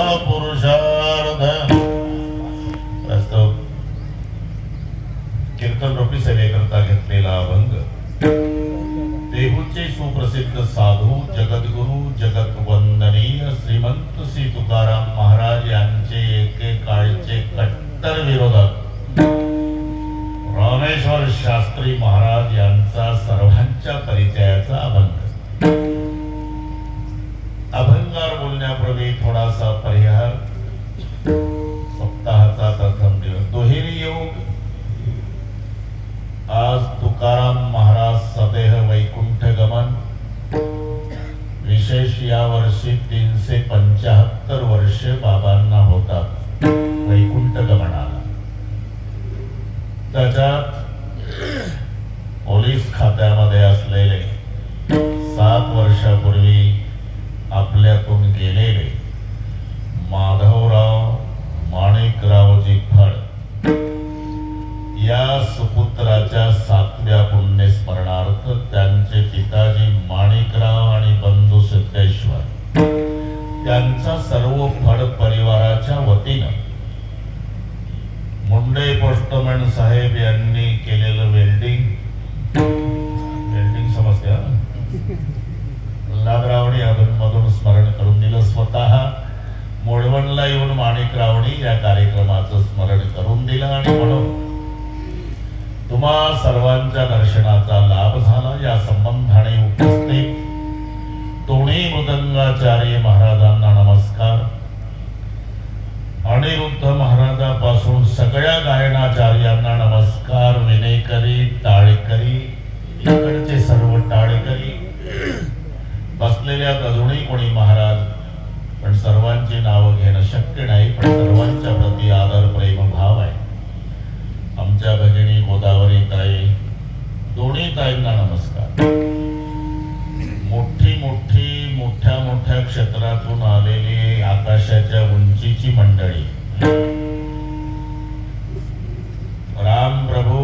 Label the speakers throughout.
Speaker 1: पुरुषार्थ कीर्तन रूपी सेवेकरता घेतलेला अभंग देहूचे सुप्रसिद्ध साधू जगद्गुरु जगत वंदनीय श्रीमंत श्री तुकाराम महाराज यांचे एकेकाळचे कट्टर विरोधक रामेश्वर शास्त्री महाराज यांचा सर्वांच्या परिचयाचा अभंग। अभंगार बोलण्यापूर्वी थोडासा परिहार। सप्ताहाचा प्रथम दिवस दुहेरी योग। आज तुकाराम महाराज सदेह वैकुंठ गमन। विशेष या वर्षी 375 वर्ष बाबांना होतात वैकुंठ गमनाला। त्याच्यात पोलीस खात्यामध्ये असलेले 7 वर्षापूर्वी आपल्यातून गेलेले माधवराव माणिकरावजी फड या सुपुत्राच्या 7व्या पुण्यस्मरणार्थ त्यांचे पिताजी माणिकराव आणि बंधू सिद्धेश्वर त्यांचा सर्व फड परिवाराच्या वतीनं मुंडे पोस्टमॅन साहेब यांनी केलेलं वेल्डिंग समजते लाभरावणी अधूनमधून स्मरण करून दिलं। स्वतः मोडवणला येऊन माणिकरावणी या कार्यक्रमाचं स्मरण करून दिलं आणि म्हणून तुम्हा सर्वांच्या दर्शनाचा लाभ झाला। या संबंधाने उपस्थित दोन्ही मृदंगाचार्य महाराजांना नमस्कार। अनिरुद्ध महाराजापासून सगळ्या गायनाचार्यांना नमस्कार। विनेकरी टाळेकरी इकडचे सर्व टाळेकरी बसलेल्या अजूनही कोणी महाराज पण सर्वांची नावं घेणं शक्य नाही पण सर्वांच्या प्रती आदर प्रेम भाव आहे। आमच्या भगिनी गोदावरी ताई दोन्ही ताईंना नमस्कार। मोठ्या क्षेत्रातून आलेली आकाशाच्या उंचीची मंडळी राम प्रभू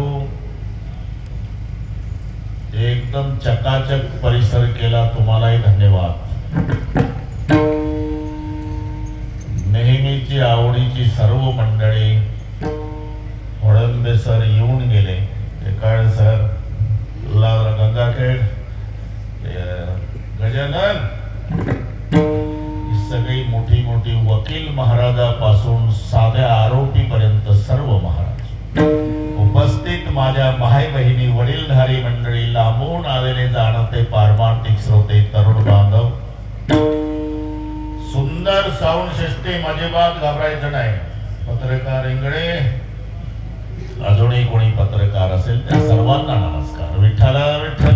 Speaker 1: एकदम चकाचक परिसर केला तुम्हालाही धन्यवाद। नेहमीची आवडीची सर्व मंडळी होळंबे सर येऊन गेले काळ सर गंगाखेड गजानन सगळी मोठी वकील महाराजापासून साध्या आरोपी पर्यंत सर्व महाराज उपस्थित माझ्या माय बहिणी वडीलधारी मंडळी लांबून आलेले जाणते पारमार्थिक श्रोते तरुण बांधव सुंदर साऊंड सिस्टीम अजिबात घाबरायचं नाही। पत्रकार इंगळे अजूनही कोणी पत्रकार असेल त्या सर्वांना नमस्कार। विठ्ठला विठ्ठल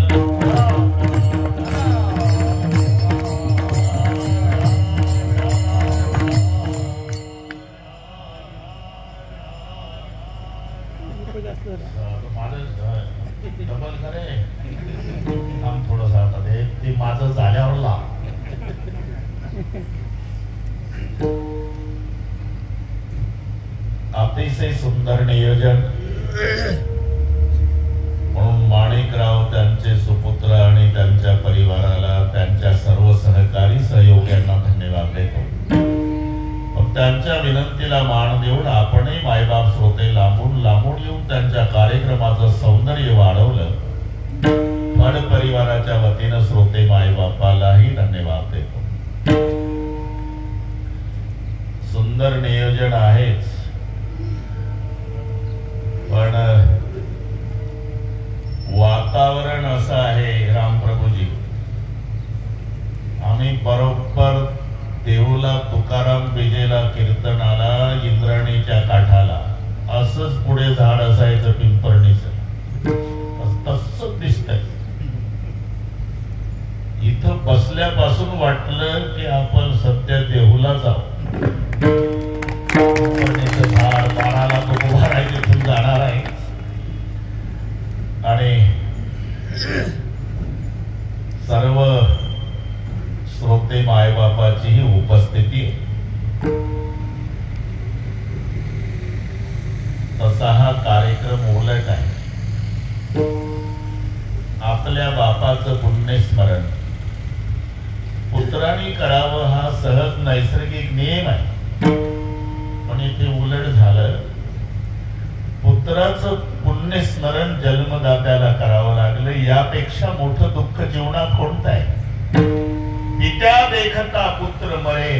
Speaker 1: डबल करे काम थोडंसं आता ते माझं झाल्यावर ला अतिशय सुंदर नियोजन म्हणून माणिकराव त्यांचे सुपुत्र आणि त्यांच्या परिवाराला त्यांच्या सर्व सहकारी सहयोग्यांना धन्यवाद देतो। त्यांच्या विनंतीला मान देऊन आपणही मायबाप श्रोते लांबून येऊन त्यांच्या कार्यक्रमाचं सौंदर्य वाढवलं। फड परिवाराच्या वतीनं श्रोते मायबापालाही धन्यवाद देतो। सुंदर नियोजन आहेच पण वातावरण असं आहे रामप्रभूजी आम्ही बरोबर देऊला तुकाराम बिजेला कीर्तनाला इंद्राणीच्या काठाला असंच पुढे झाड असायचं पिंपरणीचं तसंच दिसतंय। इथं बसल्यापासून वाटलं की आपण सध्या देऊला जाऊ। पिंपरणीचं झाड बाणाला तो उभा राहील तिथून जाणार आहे आणि सर्व श्रोते मायबापाची ही उपस्थिती तसा हा कार्यक्रम उलट आहे। आपल्या बापाचं पुण्यस्मरण पुत्रांनी करावं हा सहज नैसर्गिक नियम आहे. पण इथे उलट झालं. पुत्राचं पुण्यस्मरण जन्मदात्याला करावं लागलं. यापेक्षा मोठं दुःख जीवनात कोणतं आहे? पित्या देखता पुत्र मरे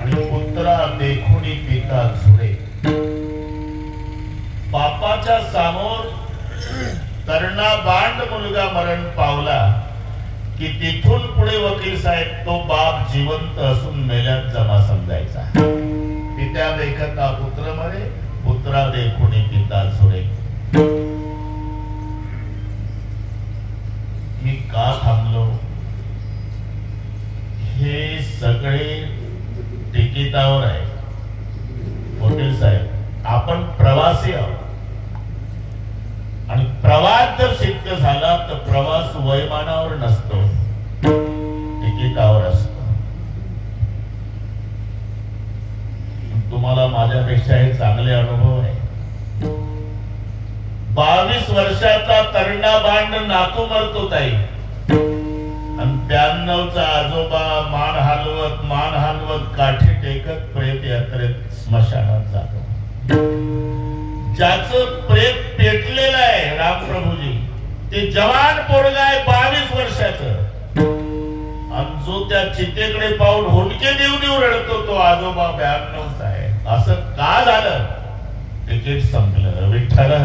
Speaker 1: आणि पुत्रा देखुनी पिता झुरे. बापाच्या समोर तरणा बांड मुलगा मरण पावला की तिथून पुढे वकील साहेब तो बाप जिवंत असून मेल्यात जमा समजायचा. पित्या देखता पुत्र मरे पुत्रा देखुनी पिता झुरे. मी का थांबलो? हे सगळे तिकिटावर आहे. वकील साहेब आपण प्रवासी आहोत आणि प्रवास जर सिद्ध झाला तर प्रवास वैमानावर नसतो, तिकिटावर असतो. तुम्हाला माझ्यापेक्षा हे चांगले अनुभव आहे. 22 वर्षाचा तरणा बांड नातू मरतो ताई आणि 92चा आजोबा मान हलवत काठी टेकत प्रेत यात्रेत स्मशानात जातो. ज्याचं प्रेत पेटलेलं आहे रामप्रभूजी ते जवान पोरगा आहे 22 वर्षाचं आणि जो त्या चितेकडे पाहून हुंडके देऊ रडतो तो आजोबा 92चा आहे. असं का झालं? तिकीट संपलं. विठ्ठला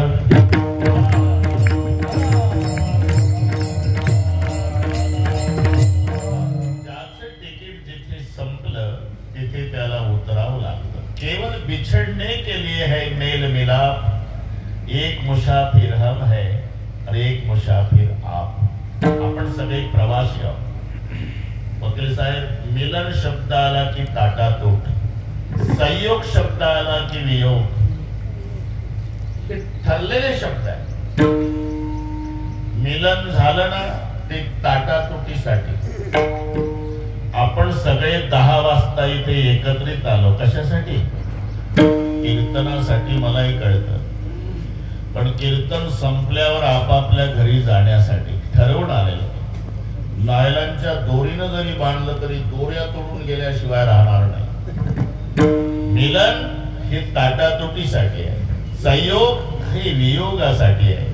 Speaker 1: तिथे त्याला उतरावं लागतं. केवल बिछड़ने के लिए है मेल मिलाप. एक मुसाफिर हम है और एक मुसाफिर आप. आपण सगळे प्रवासी आहोत. वकील साहेब, मिलन शब्द आला की ताटातूट, संयोग शब्द आला की वियोग, हे ठरलेले शब्द आहेत. मिलन झालं ना ते ताटातुटीसाठी. आपण सगळे 10 वाजता इथे एकत्रित आलो. कशासाठी? कीर्तनासाठी. मलाही कळतं. पण कीर्तन संपल्यावर आपापल्या घरी जाण्यासाठी ठरवून आलेलो. नायलांच्या दोरीनं जरी बांधलं तरी दोऱ्या तोडून गेल्याशिवाय राहणार नाही. मिलन हे ताटातुटीसाठी आहे, संयोग हे वियोगासाठी आहे.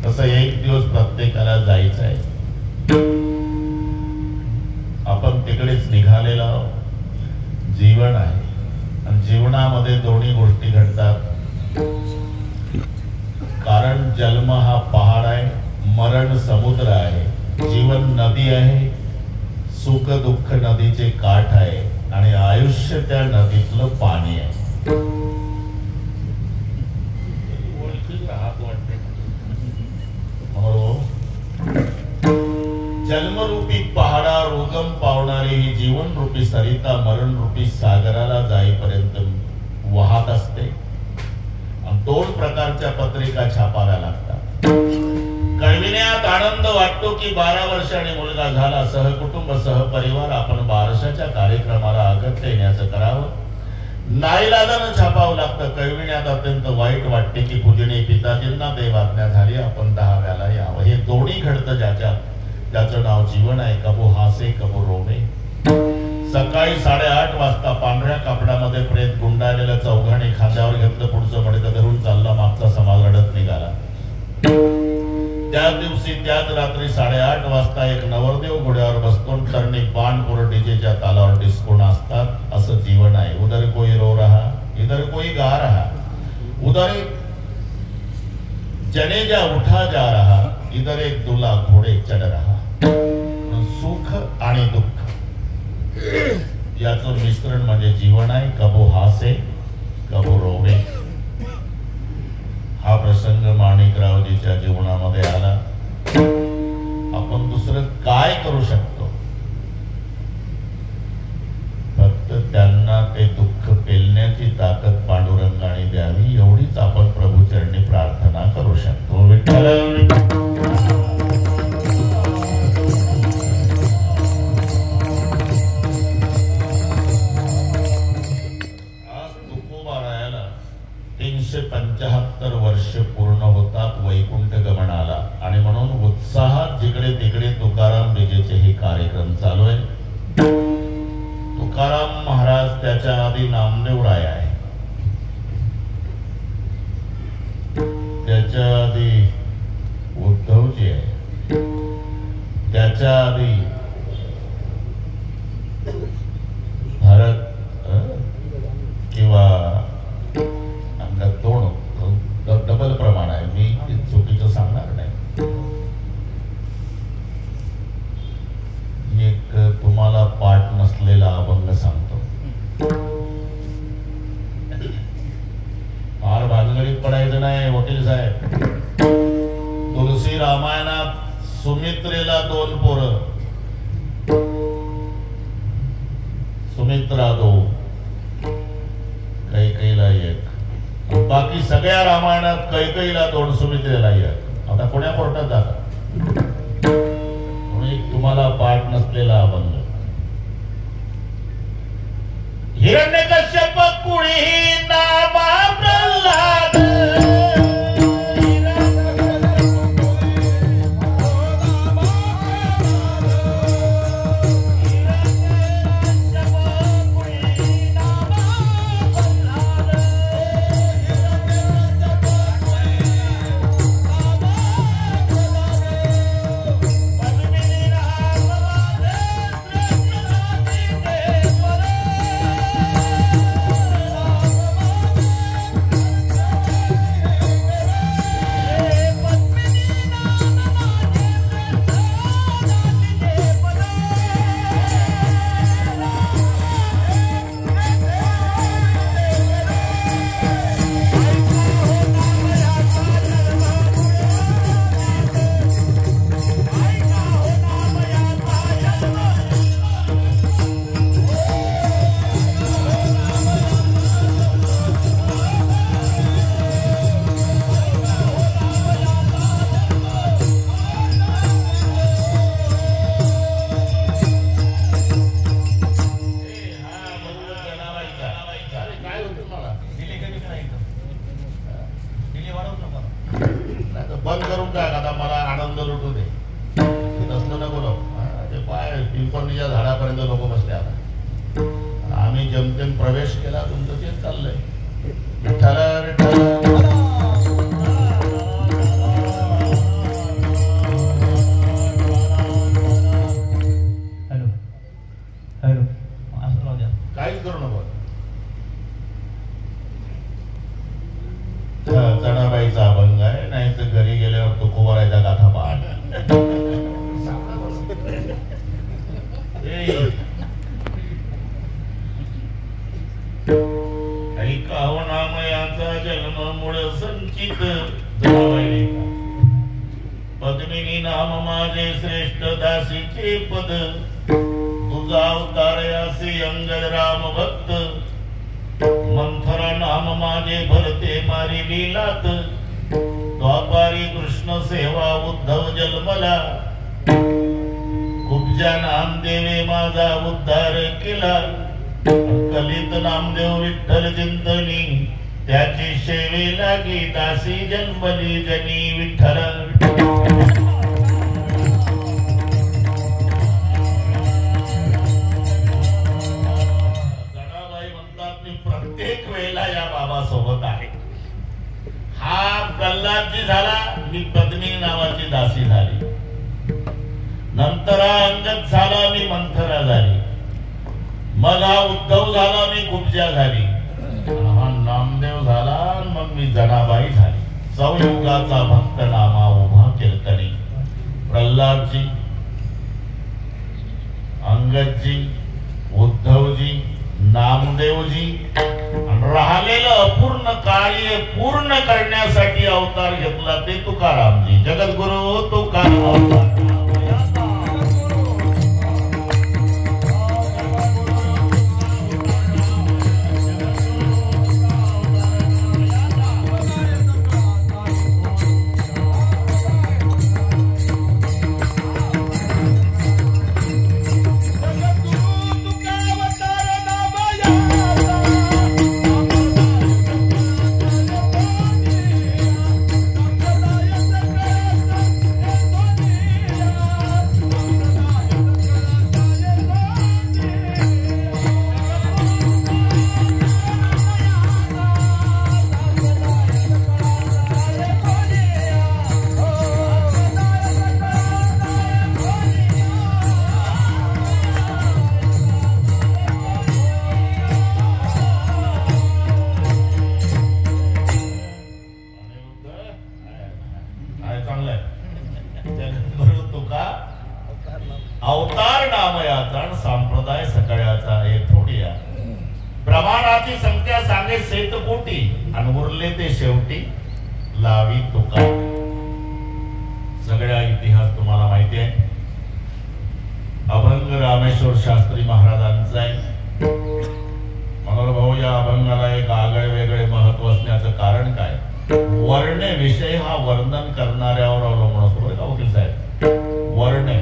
Speaker 1: तसं एक दिवस प्रत्येकाला जायचं आहे. आपण तिकडेच निघालेलो आहोत. जीवन आहे आणि जीवनामध्ये दोन्ही गोष्टी घडतात. कारण जन्म हा पहाड आहे, मरण समुद्र आहे, जीवन नदी आहे, सुख दुःख नदीचे काठ आहे आणि आयुष्य त्या नदीतलं पाणी आहे. जन्मरूपी पहाडावर उगम पावणारी ही जीवन रूपी सरिता मरण रूपी सागराला जाईपर्यंत वाहत असते. आणि 2 प्रकारच्या पत्रिका छापाव्या लागतात. कळविण्यात आनंद वाटतो की 12 वर्षांनी मुलगा झाला. सहकुटुंब सहपरिवार आपण बारशाच्या कार्यक्रमाला अगत्य येण्याचं करावं. नाईलाजानं छापावं लागतं. कळविण्यात अत्यंत वाईट वाटते की पूजनीय पिताजींना देवाज्ञा झाली, आपण 10व्याला यावं. हे दोन्ही घडतं ज्याचं नाव जीवन आहे. कबो हासे कबो रोवे. सकाळी 8:30 वाजता पांढऱ्या कापडामध्ये प्रेत गुंडाळलेल्या चौघाने खांद्यावर घेतलं. पुढचं मडकं धरून चालला. मागचा समाज रडत निघाला. त्याच दिवशी त्याच रात्री 8:30 वाजता एक नवरदेव घोड्यावर बसतो. तरणी बाणपूर डीजेच्या तालावर डिस्को नाचतात. असं जीवन आहे. उधर कोई रो रहा, इधर कोई गा रहा. उधर एक जनेजा उठा जा रहा, इधर एक दूल्हा घोडे चढ रहा. सुख आणि दुःख याचं मिश्रण म्हणजे जीवन आहे. कबो हासे कबो रोवे. हा प्रसंग माणिकरावजीच्या जीवनामध्ये आला. आपण दुसरं काय करू शकतो? फक्त त्यांना ते दुःख पेलण्याची ताकद पांडुरंगाने द्यावी, एवढीच आपण प्रभूचरणी प्रार्थना करू शकतो. विठ्ठल पूर्ण होतात वैकुंठ गमनाला. आणि म्हणून उत्साहात जिकडे तिकडे तुकाराम बीजेचे हे कार्यक्रम चालू आहे. तुकाराम त्याच्या आधी नामदेव राय आहे, त्याच्या आधी उद्धवजी आहे, त्याच्या आधी भारत किंवा आमच्या दोन डबल प्रमाण आहे, मी चुकीचं सांगणार नाही. एक तुम्हाला पाठ नसलेला अभंग सांगतो. फार भानगडीत पडायचं नाही वकील साहेब. तुलसी रामायणात सुमित्रेला 2 पोरं, सुमित्रा 2, कैकेयीला 1. बाकी सगळ्या रामायणात कैकेयीला 2, सुमित्रेला 1. आता पुण्या कोर्टात जातात. तुम्हाला पाठ नसलेला अभंग. हिरण्यकश्यप कुळी नामा प्रल्हाद, बंद करून टाक. आता मला आनंद लुटू दे. तसलं नको नको. ते पाय पिंपळणीच्या झाडापर्यंत लोक बसले. आता आम्ही जमतेम प्रवेश केला. तुमचं तेच चाललंय. विठ्ठल विठ्ठल. काहीच करू नको. जनाबाईचा अभंग आहे. नाही तर घरी गेल्यावर तुकोबारायचा गाथा पाठ. ऐकाव नामयाचा जन्म मूळ संचित. जनाबाई पद्मिनी नाम माझे श्रेष्ठ दासीचे पद. तुझा अवतार असे अंगद राम भक्त. मंथरा नाम माझे भरते मारी लीलात. द्वापारी कृष्ण सेवा उद्धव जन्मला. कुब्जा नामदेवे माझा उद्धार केला. कलित नामदेव विठ्ठल चिंतनी. त्याची सेवे लागी दासी जन्मली जनी विठ्ठल. प्रत्येक वेळेला या बाबा सोबत आहे. हा प्रल्हादजी झाला, मी पद्मिनी नावाची दासी झाली. नंतर हा अंगद झाला, मी मंथरा झाली. मग हा उद्धव झाला, मी कुब्जा झाली. हा नामदेव झाला, मग मी जनाबाई झाली. चौयुगाचा भक्त नामा उभा कीर्तनी. प्रल्हादजी, अंगदजी, उद्धवजी, नामदेवजी. राहिलेलं अपूर्ण कार्य पूर्ण करण्यासाठी अवतार घेतला ते तुकारामजी. जगद्गुरु तुकाराम. नावाची संख्या सांगे 7 कोटी आणि उरले ते शेवटी लावी तुका. सगळा इतिहास तुम्हाला माहिती आहे. अभंग रामेश्वर शास्त्री महाराजांचा आहे. मनोहर भाऊ, या अभंगाला एक आगळे वेगळे महत्व असण्याचं कारण काय? वर्णे विषय हा वर्णन करणाऱ्यावर अवलंबून असतो बरं का वकील साहेब. वर्णे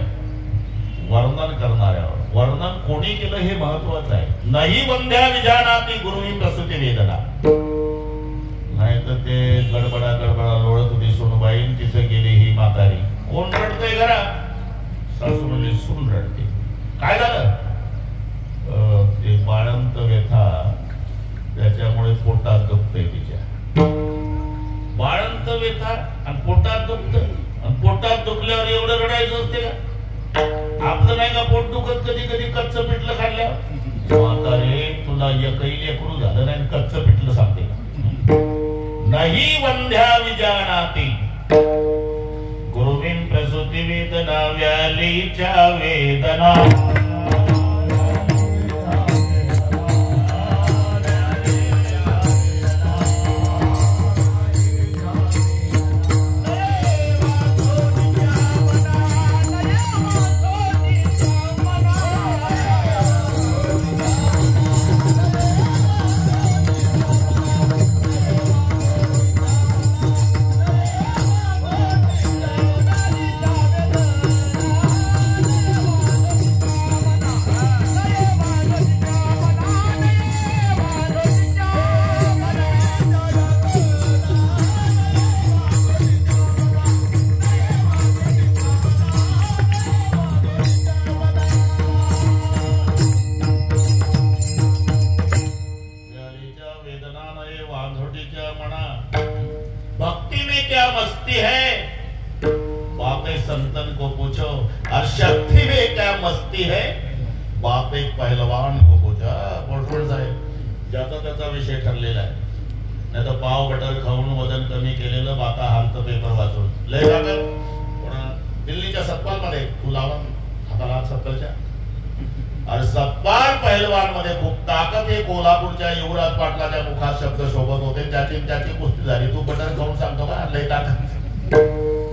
Speaker 1: वर्णन करणाऱ्यावर, वर्णन कोणी केलं हे महत्वाचं आहे. नाही बंध्या विजानाती गुरुनी प्रसूती वेदना. नाही तर ते गडबडा लोळत होती सोनबाई, तिथे गेली ही म्हातारी. कोण रडतंय घरा? सासू म्हणली सून रडते. काय झालं? ते बाळंत व्यथा, त्याच्यामुळे पोटात दुखतंय तिच्या. बाळंत व्यथा आणि पोटात दुखत, आणि पोटात दुखल्यावर एवढं रडायचं असते का? आपलं नाही का पोट दुखत कधी कधी कच्च पिठलं खाल्ल्यावर? म्हातारे, तुला एकही लेकरू झालं नाही, कच्च पिठलं सांगते का? नाही वंध्या विजानाती गुरुविन प्रसूती वेदना, व्यालीच्या वेदना. भक्ति में क्या मस्ती है, बातें संतन को पूछो. और शक्ति में क्या मस्ती है, बात एक पहलवान को पूछा. पोटवळ साहेब, ज्याचा त्याचा विषय ठरलेला आहे. नाही तर पाव बटर खाऊन वजन कमी केलेलं बाता हालत पेपर वाचून लय जागा. दिल्लीच्या सतपाल मध्ये तू लावा हाताला 70च्या. आणि सतपाल पहलवान मध्ये खूप ताकद आहे. कोल्हापूरच्या युवराज पाटलाच्या मुखात शब्द शोभत होते. त्याची कुस्ती झाली. तू बटर खाऊन सांगतो का लय ताकद?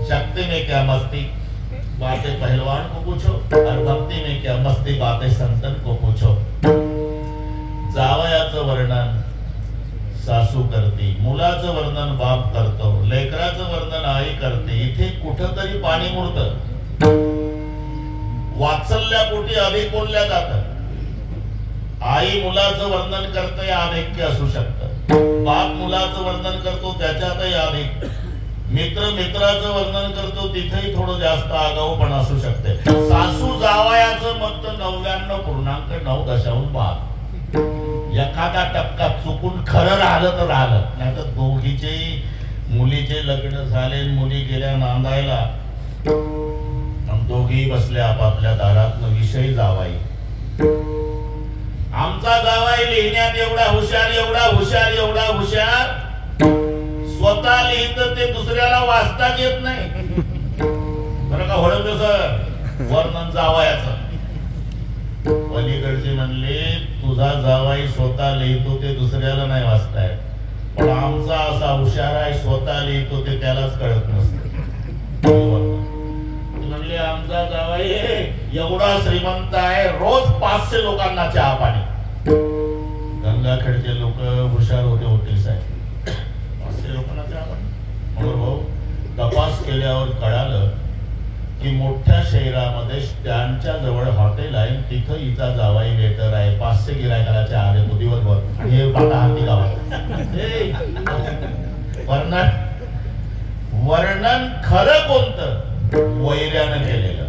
Speaker 1: शक्ति में क्या मस्ती, बातें पहलवान को पूछो. और भक्ति में क्या मस्ती, बातें संतन को पूछो. जावयाचं वर्णन सासू करते, मुलाचं वर्णन बाप करतो, लेकराचं वर्णन आई करते. इथे कुठंतरी पाणी मुरतं. वात्सल्यापोटी अधिक बोलल्या जातं. आई मुलाचं वर्णन करते, आधिक्य असू शकतं. बाप मुलाचं वर्णन करतो, त्याच्यातही अधिक. मित्र मित्राचं वर्णन करतो, तिथेही थोडं जास्त आगाऊपणा असू शकते. सासू जावयाचं मत 99.9 एखादा टक्का चुकून खरं राहिलं तर राहिलं, नाही तर दोघीचे मुलीचे लग्न झाले, मुली गेल्या नांदायला, दोघी बसल्या आपापल्या दारात. विषय जावाई. आमचा जावाई लिहिण्यात एवढा हुशार, एवढा हुशार, एवढा हुशार, स्वतः लिहित ते दुसऱ्याला वाचताच येत नाही. बरं का होळं सर वर्णन जावायाचं. पलीकडचे म्हणले तुझा जावाई स्वतः लिहितो ते दुसऱ्याला नाही वाचता येत, पण आमचा असा हुशार आहे, स्वतः लिहितो ते त्यालाच कळत नसतं. म्हणले आमचा जावाई एवढा श्रीमंत आहे, रोज 500 लोकांना चहा पाणी. गंगाखेडचे लोक हुशार होते वकील साहेब. 500 लोकांना चहा पाणी. म्हणून भाऊ तपास केल्यावर कळालं की मोठ्या शहरामध्ये स्टँडच्या जवळ हॉटेल आहे, तिथं हिचा जावाई वेटर आहे. 500 गिरायकाला चहा देतो दिवसभर. आणि हे पाटा हाती गावात. वर्णन खरं कोणतं? वैर्यानं केलेलं.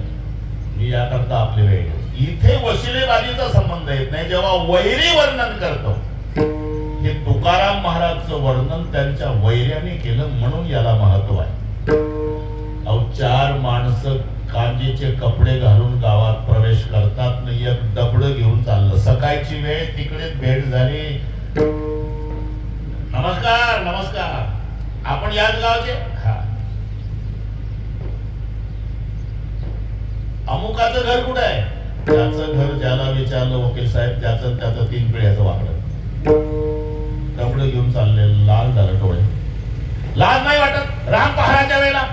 Speaker 1: मी याकरता आपली वेळ. इथे वशिलेबाजीचा संबंध येत नाही. जेव्हा वैरी वर्णन करतो, हे तुकाराम महाराजचं वर्णन त्यांच्या वैर्याने केलं, म्हणून याला महत्व आहे. अहो 4 माणसं कांजीचे कपडे घालून गावात प्रवेश करतात. नाही एक डबडं घेऊन चाललं. सकाळची वेळ, तिकडेच भेट झाली. नमस्कार नमस्कार, आपण याच गावचे? हा. अमुकाचं घर कुठं आहे? त्याचं घर ज्याला विचारलं वकील साहेब, त्याचं 3 पिढ्याचं वाकडं.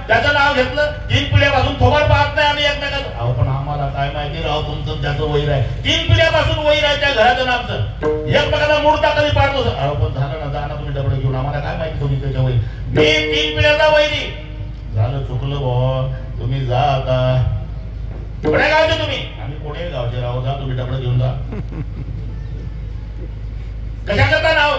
Speaker 1: त्याचं नाव घेतलं, 3 पिढ्यापासून थोबाड पाहत नाही आम्ही एकमेकाचं. अहो पण आम्हाला काय माहिती राव तुमचं त्याचं वैर आहे. 3 पिढ्यापासून वैर आहे त्या घराचं नामचं. एकमेकाचा मूर्ता कधी पाडतो. अहो पण झालं ना, जा ना तुम्ही डबडे घेऊन, आम्हाला काय माहिती तुम्ही त्याच्या वैर. मी 3 पिढ्याचा वैरी. झालं चुकलं भाऊ, तुम्ही जा आता. कोण्या गावचे तुम्ही? आम्ही कोण्या गावचे राहू, जा तुम्ही डबडे घेऊन जा. कशा करता नाव?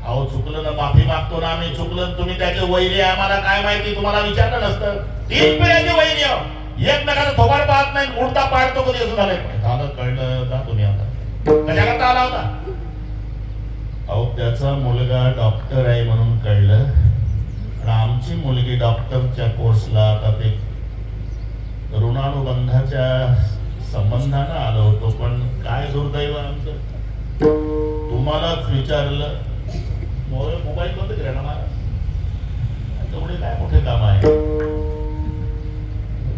Speaker 1: अहो चुकलं ना, माफी मागतो ना आम्ही, चुकलं. तुम्ही त्याचे वैरी, आम्हाला काय माहिती, तुम्हाला विचारलं नसतं. 3 पिढ्याचे वैरी आहो. एकमेकाचा थोबाड पाहत नाही, मूर्ता पाडतो कधी, असं झालंय. झालं, कळलं, जा तुम्ही आता. कशा करता आला होता? अहो त्याचा मुलगा डॉक्टर आहे म्हणून कळलं. आमची मुलगी डॉक्टरच्या कोर्सला आता ते ऋणानुबंधाच्या संबंधानं आलो होतो. पण काय दुर्दैव आमचं, तुम्हालाच विचारलं. मोबाईल बंद करा ना मला, तेवढे काय मोठे काम आहे.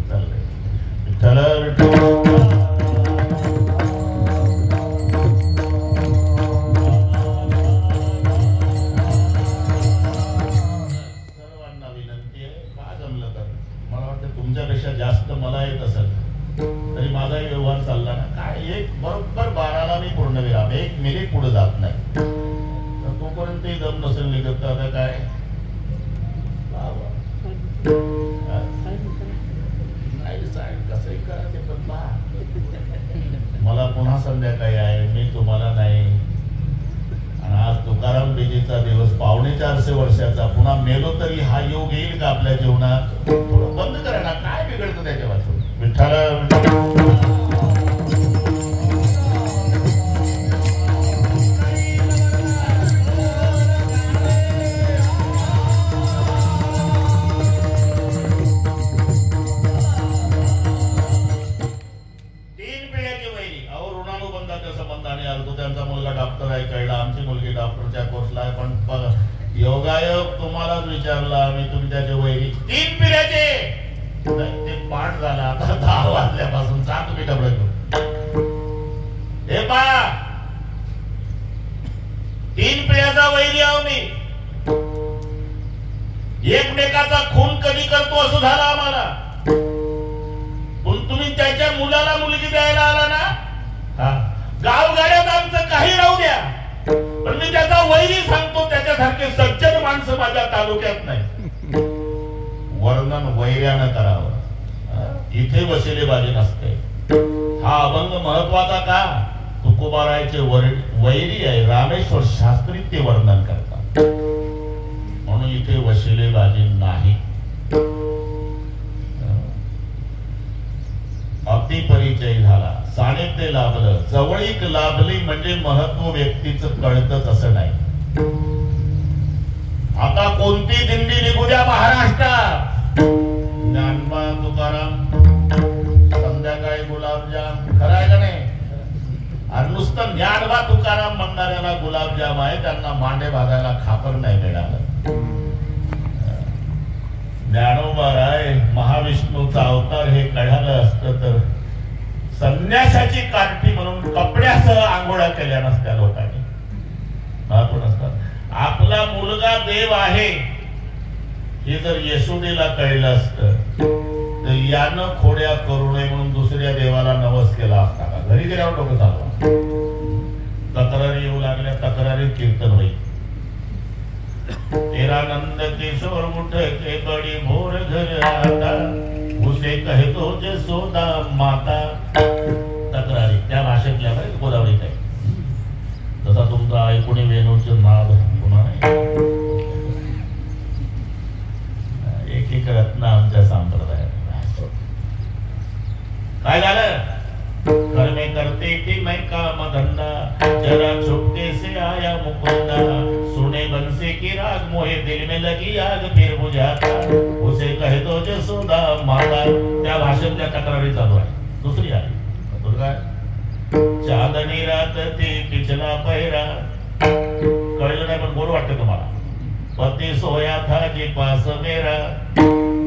Speaker 1: चाललंय सर्वांना विनंती आहे, का जमलं तर मला वाटतं तुमच्यापेक्षा जास्त मला येत असेल तरी माझाही व्यवहार चालला ना. काय एक बरोबर 12ला मी पूर्णविराम, 1 मिनिट पुढे जात नाही. तोपर्यंत दम नसेल निघत, आता काय कसंही करा ते. पण मला पुन्हा संध्याकाळी आहे, मी तुम्हाला नाही. आणि आज तुकाराम बेजीचा दिवस, 450 वर्षाचा. पुन्हा मेलो तरी हा योग येईल का आपल्या जीवनात? थोडं बंद करा ना, काय बिघडतं त्याच्या वाचून. विठ्ठल डॉक्टर आहे कळलं, आमची मुलगी डॉक्टरच्या कोर्सला आहे. पण योगायोग तुम्हालाच विचारला आम्ही, तुम्ही त्याचे वैरी. 3 पिढ्याचे ते पाठ झाला. आता 10 वाजल्यापासून जा तुम्ही डबडे घेऊन. हे पा 3 पिढ्याचा वैरी आहो मी. एकमेकाचा खून कधी करतो असं झालं आम्हाला. पण तुम्ही त्याच्या मुलाला मुलगी द्यायला आला ना. हा, गावगाड्यात आमचं काही राहू द्या, पण मी त्याचा वैरी सांगतो. त्याच्यासारखे सज्जन माणसं माझ्या तालुक्यात नाही. वर्णन वैर्यानं करावं, इथे वशिले बाजी नसते. हा अभंग महत्वाचा का? तुकोबारायचे वैरी आहे रामेश्वर शास्त्री, ते वर्णन करतात. म्हणून इथे वशिले बाजी नाही. अगदी परिचय झाला, सानिध्य लाभलं, जवळीक लाभली म्हणजे महत्व व्यक्तीचं कळतच असं नाही. आता कोणती दिंडी निघू द्या महाराष्ट्रात, ज्ञानबा तुकाराम, संध्याकाळी गुलाबजाम, खरं आहे का नाही? आणि नुसतं ज्ञानबा तुकाराम म्हणणाऱ्याला गुलाबजाम आहे, त्यांना मांडे भागायला खापर नाही मिळालं. ज्ञानोबा राय महाविष्णूचा अवतार हे कळालं असतं तर संन्यासाची काठी म्हणून कपड्यासह आंघोळ्या केल्या नसत्या लोकांनी. महत्व नसतात. आपला मुलगा देव आहे हे जर यशोदेला कळलं असतं तर यानं खोड्या करू नये म्हणून दुसऱ्या देवाला नवस केला असता का? घरी गेल्यावर डोकं चालवा. तक्रारी येऊ लागल्या, तक्रारीत कीर्तन होईल. तेरा नंद किशोर मुठ के बड़ी भोर घर आता, उसे कहे तो जसोदा माता. तक्रारी त्या भाषेतल्या काय गोदावरीत आहे. तसा तुमचा ऐकुणी वेणूचं नाद पुन्हा एक एक रत्न आमच्या संप्रदायात. काय झालं? घर में करते थे मैं काम धंधा, जरा छुपके से आया मुकुंदा, सुने बंसी की राग मोहे दिल में लगी आग फिर बुझाता, उसे कहे तो जसोदा माता. त्या भाषेतल्या तक्रारी चालू आहे. दुसरी आहे चांदनी रात थी पिछला पहरा. कळलं नाही पण गोड वाटतं तुम्हाला. पति सोया था जी पास मेरा,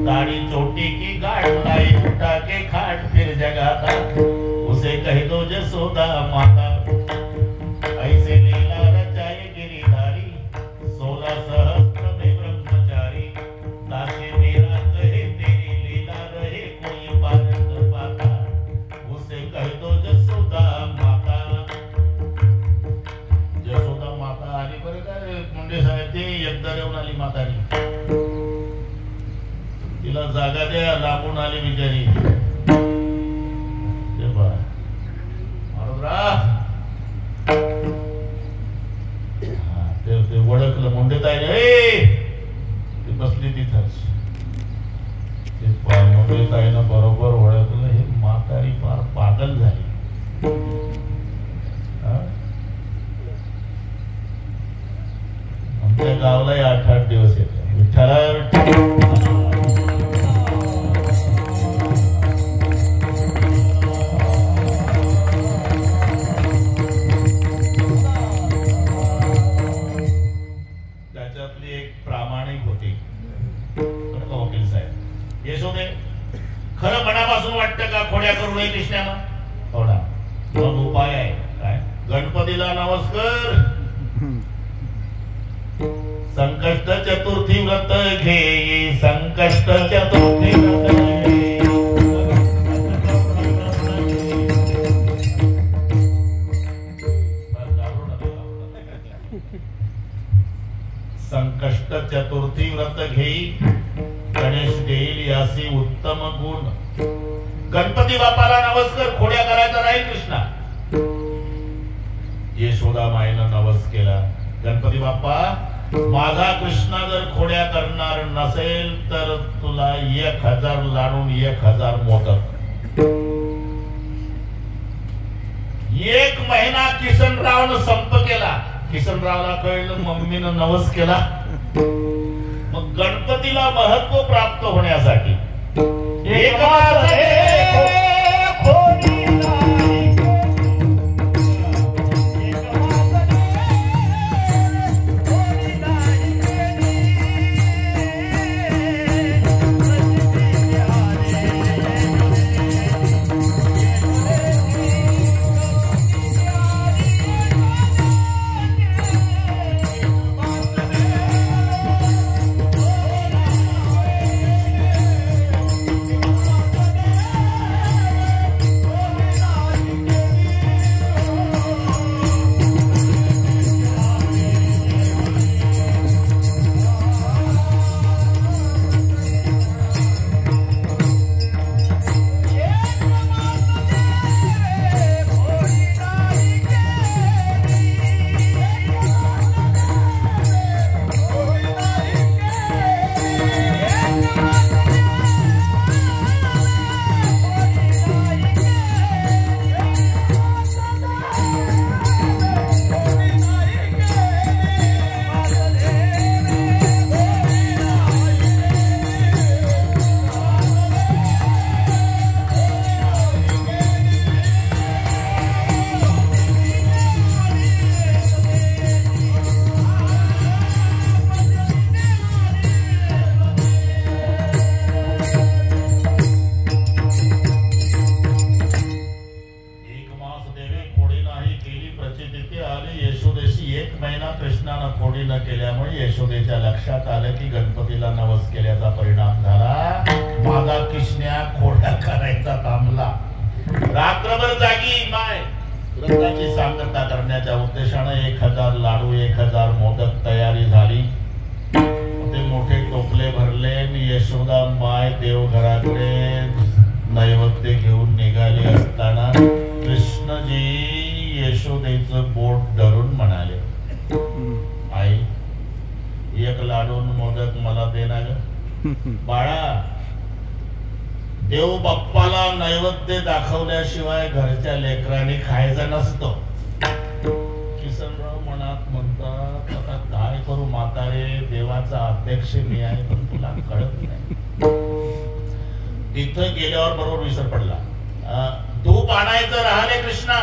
Speaker 1: दाढ़ी चोटी की गाढ़ लाई उठा के खाट फिर जगाता, उसे कह दो जसोदा माता. ऐसे लीला रचाए गिरिधारी, 16 सहस्त्र में ब्रह्मचारी, दासी मेरा कहे ते काय मुंडे साहेब ते एकदा येऊन आली म्हातारी, तिला जागा द्या, लागून आली बिचारी. ते ओळखलं मुंडेत आहे रे, ती बसली तिथंच. ते मुंडेत आहे ना बरोबर ओळखलं, हे म्हातारी फार पागल झाली. आमच्या गावालाही 8-8 दिवस येते. विठ्ठला खरं मनापासून वाटतं का खोड्या करू नये कृष्णाला? थोडा मग उपाय आहे काय? गणपतीला नमस्कार. संकष्ट चतुर्थी व्रत घे, संकष्ट चतुर्थी व्रत घे. संकष्ट चतुर्थी व्रत घेई, गणेश देईल यासी उत्तम गुण. गणपती बाप्पाला नमस्कार, खोड्या करायचा नाही कृष्णा. यशोदा माईनं नवस केला, गणपती बाप्पा माझा कृष्णा जर खोड्या करणार नसेल तर तुला 1000 लाडून 1000 मोदक. 1 महिना किसनरावनं संप केला. किसनरावला कळलं मम्मीनं नवस केला. मग गणपतीला महत्व प्राप्त होण्यासाठी यशोदेच्या लक्षात आलं की गणपतीला नवस केल्याचा परिणाम झाला. माझा कृष्ण्या खोड्या करायचा थांबला. रात्रभर जागी माय व्रताची सांगता करण्याच्या उद्देशाने 1000 लाडू 1000 मोदक तयारी झाली. ते मोठे टोपले भरले आणि यशोदा माय देवघराकडे नैवेद्य घेऊन निघाली असताना कृष्णजी यशोदेचं बोट धरून म्हणाले, आई 1 लाडू मोदक मला दे ना ग. बाळा, देव बाप्पाला नैवेद्य दाखवल्याशिवाय घरच्या लेकरांनी खायचं नसतं. किसनराव मनात म्हणतात, आता काय करू म्हातारे, देवाचा अध्यक्ष मी आहे पण तुला कळत नाही. तिथं गेल्यावर बरोबर विसर पडला. धूप आणायचं राहिले कृष्णा,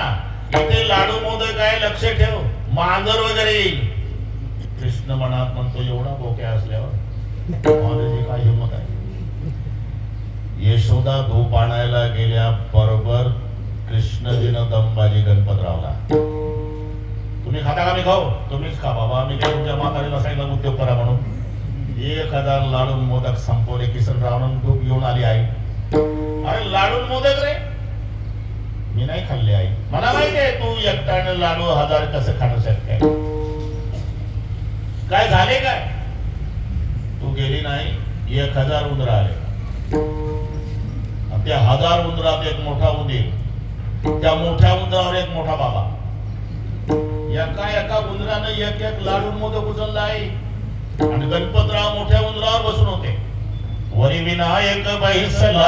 Speaker 1: इथे लाडू मोदक आहे लक्ष ठेव, मांजर वगैरे येईल. कृष्ण मनात म्हणतो, एवढा बोक्या असल्यावर माझी काय हिंमत आहे. यशोदा धूप आणायला गेल्या बरोबर कृष्णजीनं दमबाजी गणपतरावला, तुम्ही खाता का मी खाऊ? तुम्हीच खा बाबा, मी काय तुमच्या म्हातारीला सांगितलं उद्योग करा म्हणून. 1000 लाडू मोदक संपवले. किसनरावनं धूप घेऊन आली आई. अरे लाडू मोदक रे, मी नाही खाल्ले आई. मला माहिती आहे तू एकट्याने लाडू 1000 कसं खाणं शक्य आहे. काय झाले काय? तू गेली नाही. 1000 उंदर आले. त्या 1000 उंदरात एक मोठा उंदीर, त्या मोठ्या उंदरावर एक मोठा बाबा. एका उंदरानं एक लाडू मोदक उचलला आहे आणि गणपतराव मोठ्या उंदरावर बसून होते. वरी विनायक बैसला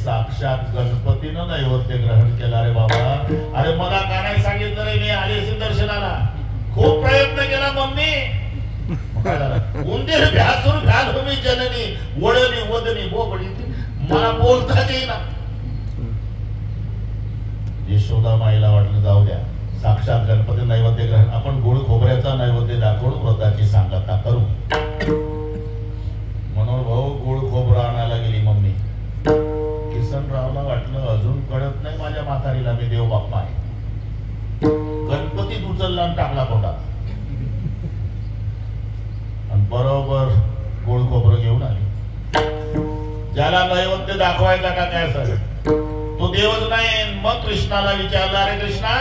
Speaker 1: साक्षात गणपतीनं नैवेद्य ग्रहण केला रे बाबा. अरे मला का नाही सांगितलं रे? मी आले असेल दर्शनाला. खूप प्रयत्न केला मम्मी. उंदीर भ्यासून घाल मी जननी वडणी वदनी बोबडी मला बोलताच येईना. यशोदा माईला वाटलं जाऊ द्या, साक्षात गणपती नैवेद्य ग्रहण, आपण गुळ खोबऱ्याचा नैवेद्य दाखवून व्रताची सांगता करू. म्हणून भाऊ गुळ खोबरं आणायला गेली मम्मी. किसनरावला वाटलं अजून कळत नाही माझ्या म्हातारीला मी देव बाप्पा आहे. गणपतीत उचलला आणि टाकला तोंडात आणि बरोबर गोड खोबरं घेऊन आली. ज्याला नैवेद्य दाखवायचा का काय सर तो देवच नाही. मग कृष्णाला विचारला, अरे कृष्णा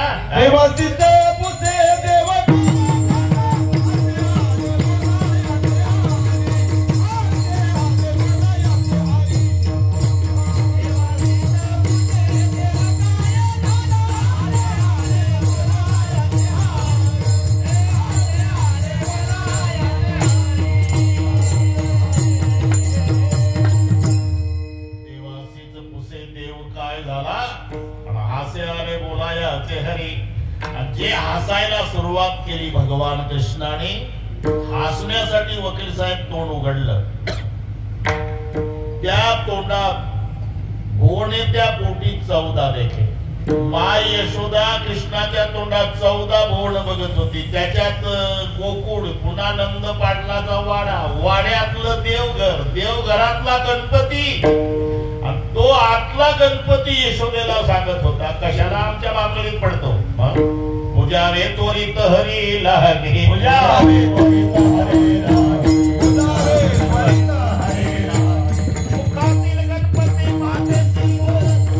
Speaker 1: जे हसायला सुरुवात केली भगवान कृष्णाने. हसण्यासाठी वकील साहेब तोंड उघडलं. त्या तोंडात भोवने त्या पोटी 14 देखे. माय यशोदा कृष्णाच्या तोंडात 14 भोवण बघत होती. त्याच्यात गोकुळ, पुन्हा नंद पाटलाचा वाडा, वाड्यातलं देवघर, देवघरातला गणपती. तो आतला गणपती यशोदेला सांगत होता, कशाला आमच्या बांगडीत पडतो? पूजा रे त्वरित हरी लागे, पूजा रे त्वरित हरी लागे, पूजा रे त्वरित हरी लागे. मुखातील गणपती मातेची ओळख,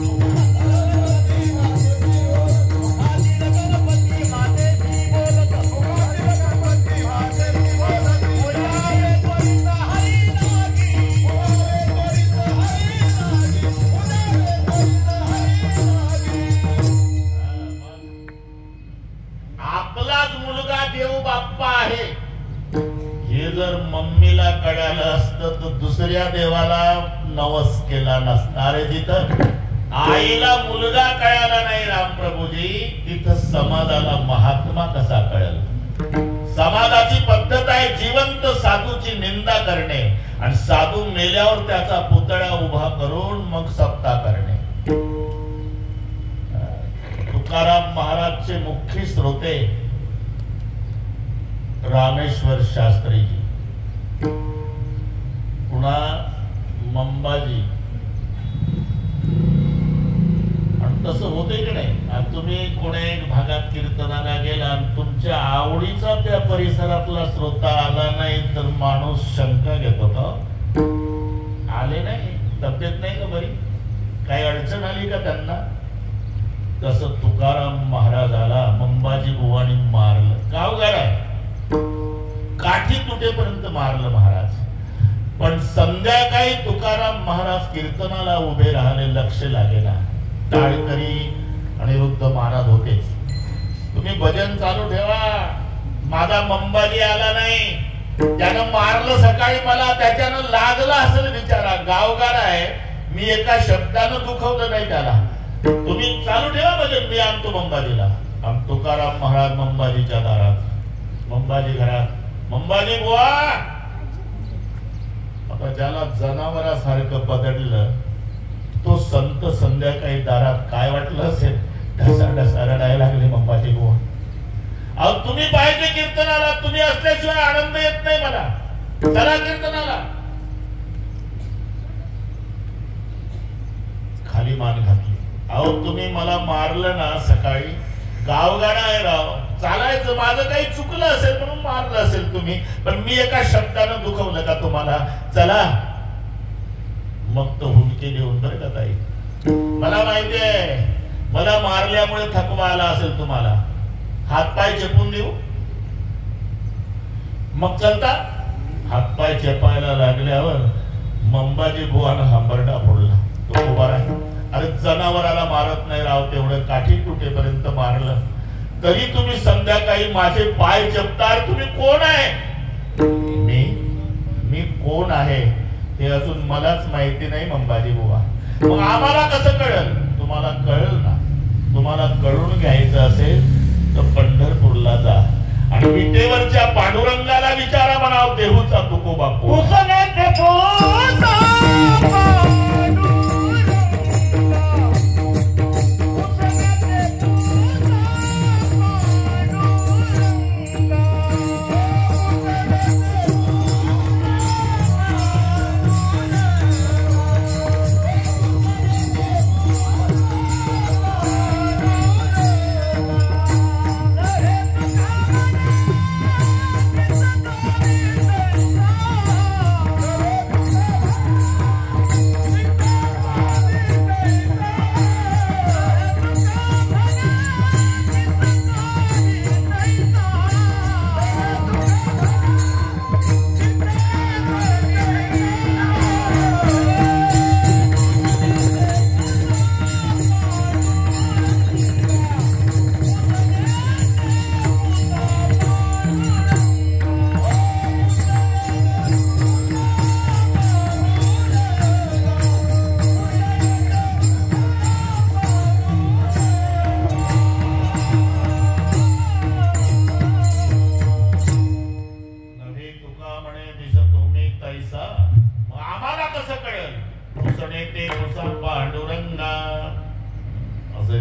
Speaker 1: मुखातील गणपती मातेची ओळख, मुखातील गणपती मातेची ओळख. पूजा रे त्वरित हरी लागे, पूजा रे त्वरित हरी लागे, पूजा रे त्वरित हरी लागे. आपलाच मुलगा देव बाप्पा आहे हे जर मम्मीला कळालं असतं तर दुसऱ्या देवाला नवस केला नसणार. जिथं आईला मुलगा कळाला नाही रामप्रभूजी, तिथं समाजाला महात्मा कसा कळेल? समाजाची पद्धत आहे जिवंत साधूची निंदा करणे आणि साधू मेल्यावर त्याचा पुतळा उभा करून मग सत्ता करणे. तुकाराम महाराजचे मुख्य श्रोते रामेश्वर शास्त्रीजी, पुन्हा मंबाजी. आणि तसं होते की नाही? आणि तुम्ही कोण्या एक भागात कीर्तनाला गेला आणि तुमच्या आवडीचा त्या परिसरातला श्रोता आला नाही तर माणूस शंका घेतो का आले नाही, तब्येत नाही का बरी, काही अडचण आली का त्यांना? तसं तुकाराम महाराजाला मंबाजी बुवानी मारलं. गावगार आहे, काठी तुटेपर्यंत मारलं महाराज. पण संध्याकाळी तुकाराम महाराज कीर्तनाला उभे राहिले, लक्ष लागेना. टाळकरी अनिरुद्ध महाराज होतेच. तुम्ही भजन चालू ठेवा, माझा मंबाजी आला नाही, त्यानं मारलं सकाळी मला, त्याच्यानं लागलं गावगाडा आहे, मी एका शब्दानं दुखवलं नाही त्याला. तुम्ही चालू ठेवा भजन, मी आणतो मंबाजीला. आम तुकाराम महाराज मंबाजीच्या दारात, मंबाजी घरात, मंबाजी बुवा. आता ज्याला जनावरासारखं बदललं तो संत संध्याकाळी दारात काय वाटलं असेल, ढसा ढसा रडायला लागले मंबाजी बुवा. अहो तुम्ही पाहिजे कीर्तनाला, तुम्ही असल्याशिवाय आनंद येत नाही मला. चला कीर्तनाला. खाली मान घातली. अहो तुम्ही मला मारलं ना सकाळी, गावगाडा आहे राव, चालायचं, माझं काही चुकलं असेल म्हणून मारलं असेल तुम्ही, पण मी एका शब्दानं दुखवलं का तुम्हाला? चला. मग तो हुंदके देऊन बरं का ताई, मला माहिती आहे मला मारल्यामुळे थकवा आला असेल तुम्हाला, हातपाय चेपून देऊ? मग चलता. हातपाय चेपायला लागल्यावर मंबाजी बुवानं हंबरडा फोडला. तो उभा राहिला. अरे जनावराला मारत नाही राव, तेवढं काठी तुटेपर्यंत मारलं तरी तुम्ही संध्याकाळी माझे पाय चेपतार. तुम्ही कोण आहे? मी कोण आहे हे अजून मलाच माहिती नाही मंबाजी बुवा. मग आम्हाला कसं कळल? तुम्हाला कळल ना. तुम्हाला कळून घ्यायचं असेल तर पंढरपूरला जा आणि विटेवरच्या पांडुरंगाला विचारा म्हणाव, देहूचा तुकोबा कोण?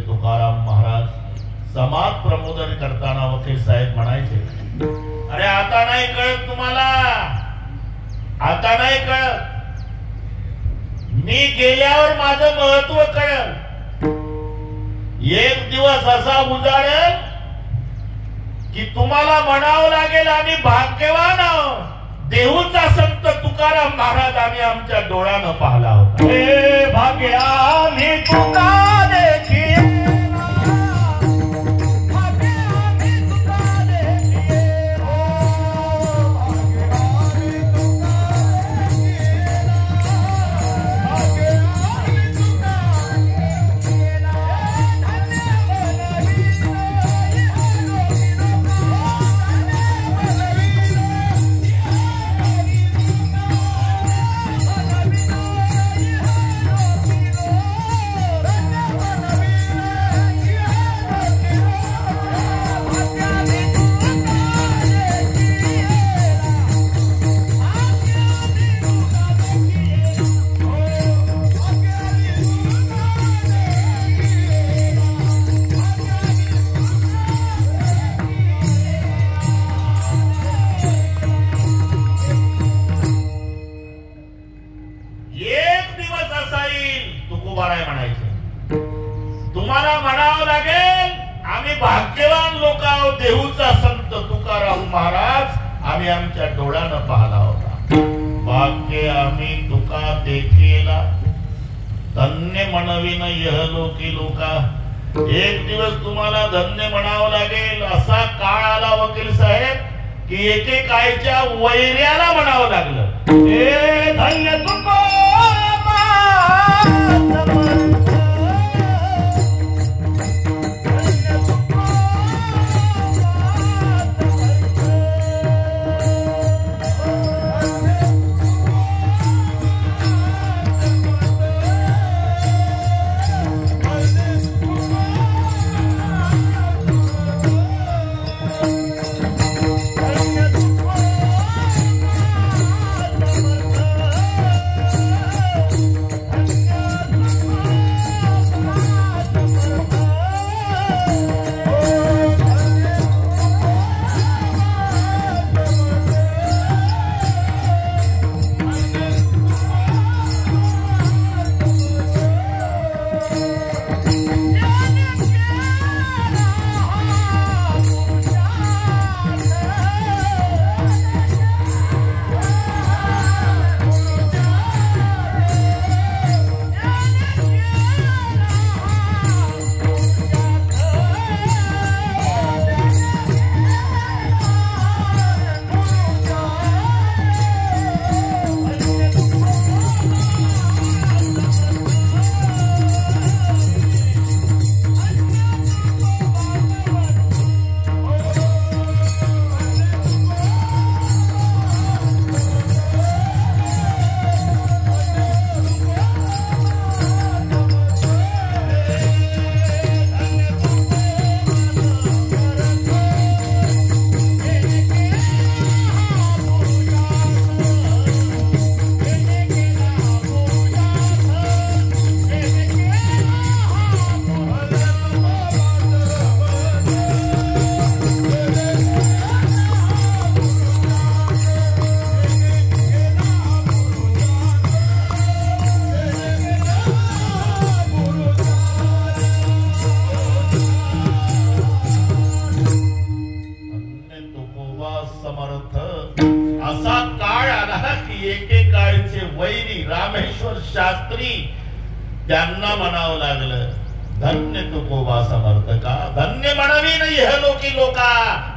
Speaker 1: तुकाराम महाराज समाज प्रबोधन करताना वकील साहेब म्हणायचे, अरे आता नाही कळत तुम्हाला, आता नाही कळत, मी गेल्यावर माझं महत्व कळेल. एक दिवस असा उजाडेल की तुम्हाला म्हणावं लागेल आम्ही भाग्यवान आहोत. देहूचा संत तुकाराम महाराज आम्ही आमच्या डोळ्यानं पाहिला होता. हे भाग्याने तुका देखी तुम्हाला म्हणावं लागेल आम्ही भाग्यवान लोक आहोत. देहूचा संत तुकाराम महाराज आम्ही आमच्या डोळ्यानं पाहिला होता. भाग्य आम्ही तुका देखीला धन्य म्हणविन यहलोकी लोका. एक दिवस तुम्हाला धन्य म्हणावं लागेल. असा काळ आला वकील साहेब की एकेकाळच्या वैर्याला म्हणावं लागलं, हे धन्य तुका. रामेश्वर शास्त्री त्यांना म्हणावं लागलं, धन्य तुकोबा समर्थ का, धन्य म्हणावी नाही हे लोकी लोका,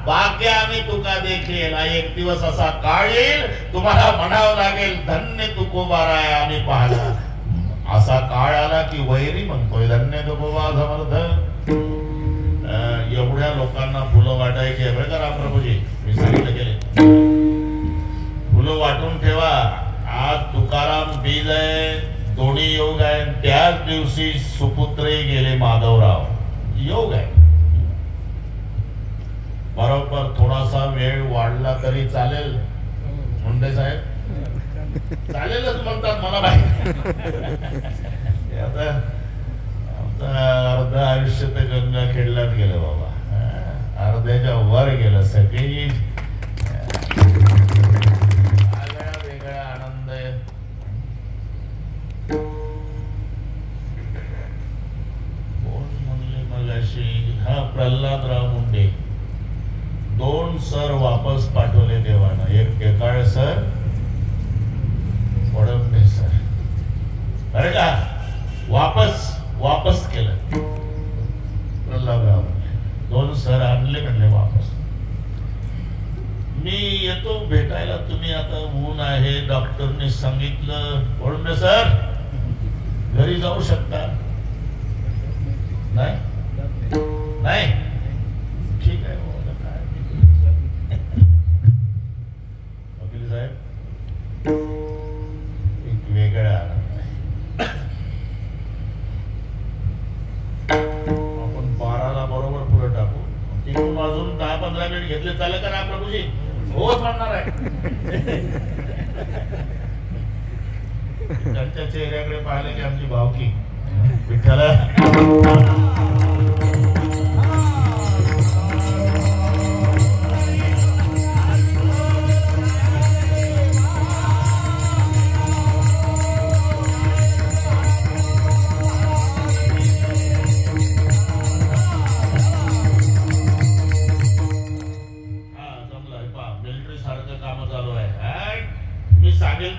Speaker 1: भाग्य आम्ही तुका देखील. एक दिवस असा काळ येईल तुम्हाला म्हणावं लागेल धन्य तुकोबा राय आम्ही पाहला. असा काळ आला की वैरी म्हणतोय धन्य तुकोबा समर्थ. एवढ्या लोकांना फुलं वाटायची बरं का रामप्रभूजी, मी सांगितलं गेले फुलं वाटून ठेवा. आज तुकाराम बीज आहे, दोन्ही योग आहे. त्याच दिवशी सुपुत्रे गेले माधवराव, योग आहे. बरोबर थोडासा वेळ वाढला तरी चालेल मुंडे साहेब, चालेलच म्हणतात मला माहिती. आता अर्ध आयुष्य तर गंगाखेडलाच गेलं बाबा, अर्ध्याच्या वर गेलं. सगळी वेगळा आनंद आहे. कोण म्हणले मगाशी, हा प्रल्हादराव मुंडे, 2 सर वापस पाठवले देवानं. एक टेकाळ सर, फडणवीस सर, अरे का वापस केलं. प्रल्हादराव 2 सर आणले म्हणले वापस. मी येतो भेटायला, तुम्ही आता ऊन आहे, डॉक्टरने सांगितलं. फडणवीस सर घरी जाऊ शकता? नाही नाही, ठीक आहे वकील साहेब, एक वेगळा आनंद आहे. आपण 12ला बरोबर पुढे टाकू. तिथून अजून 10-15 मिनिट घेतले चालेल का रामप्रभूजी? होच म्हणणार आहे. त्यांच्या चेहऱ्याकडे पाहिले की आमची भावकी विठ्ठला.